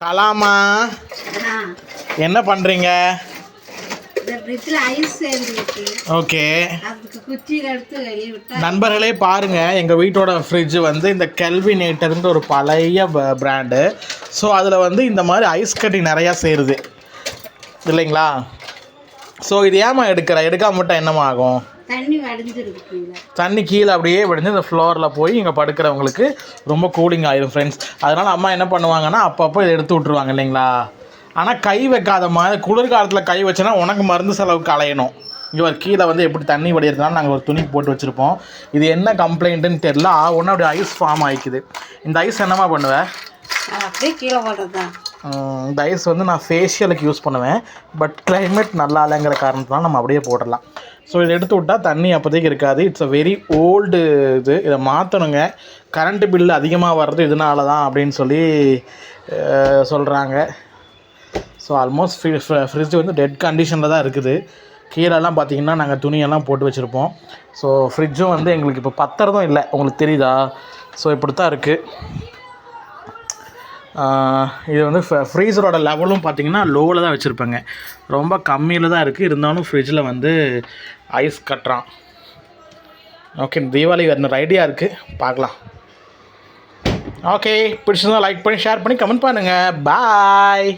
கலாமா என்ன பண்ணுறீங்க? ஓகே நண்பர்களே பாருங்கள், எங்கள் வீட்டோட ஃப்ரிட்ஜு வந்து இந்த கெல்வினேட்டர்ன்ற ஒரு பழைய பிராண்டு. ஸோ அதில் வந்து இந்த மாதிரி ஐஸ் கட்டி நிறையா சேருது இல்லைங்களா? ஸோ இது ஏமா எடுக்காம மட்டும் என்னமா ஆகும்? தண்ணி கீழே அப்படியே வடிஞ்சு இந்த ஃப்ளோரில் போய் இங்கே படுக்கிறவங்களுக்கு ரொம்ப கூலிங் ஆயிரும் ஃப்ரெண்ட்ஸ். அதனால் அம்மா என்ன பண்ணுவாங்கன்னா அப்பப்போ இதை எடுத்து விட்ருவாங்க இல்லைங்களா? ஆனால் கை வைக்காத மாதிரி, குளிர்காலத்தில் கை வச்சோன்னா உனக்கு மருந்து செலவுக்கு அலையணும். இங்கே ஒரு கீழே வந்து எப்படி தண்ணி வடிகிறதுனால நாங்கள் ஒரு துணி போட்டு வச்சுருப்போம். இது என்ன கம்ப்ளைண்ட்டுன்னு தெரில, ஒன்று அப்படி ஐஸ் ஃபார்ம் ஆகிக்குது. இந்த ஐஸ் என்னமா பண்ணுவேன்? அப்படியே கீழே போடுறது தான். இந்த ஐஸ் வந்து நான் ஃபேஷியலுக்கு யூஸ் பண்ணுவேன். பட் கிளைமேட் நல்லா இல்லைங்கிற காரணத்தினால நம்ம அப்படியே போடலாம். ஸோ இதை எடுத்து விட்டால் தண்ணி அப்போதைக்கு இருக்காது. இட்ஸ் அ வெரி ஓல்டு இது. இதை மாற்றணுங்க. கரண்ட்டு பில்லு அதிகமாக வர்றது இதனால தான் அப்படின்னு சொல்லி சொல்கிறாங்க. ஸோ ஆல்மோஸ்ட் ஃப்ரிட்ஜ் வந்து டெட் கண்டிஷனில் தான் இருக்குது. கீழெல்லாம் பார்த்திங்கன்னா நாங்கள் துணியெல்லாம் போட்டு வச்சுருப்போம். ஸோ ஃப்ரிட்ஜும் வந்து எங்களுக்கு இப்போ பத்துறதும் இல்லை, உங்களுக்கு தெரியுதா? ஸோ இப்படி தான் இருக்குது. இது வந்து ஃப்ரீசரோட லெவலும் பார்த்திங்கன்னா லோவில் தான் வச்சுருப்பேங்க. ரொம்ப கம்மியில் தான் இருக்குது. இருந்தாலும் ஃப்ரிட்ஜில் வந்து ஐஸ் கட்டுறான். ஓகே, தீபாவளி ஒரு ஐடியா இருக்குது, பார்க்கலாம். ஓகே, பிடிச்சிருந்தா லைக் பண்ணி ஷேர் பண்ணி கமெண்ட் பண்ணுங்கள். பாய்.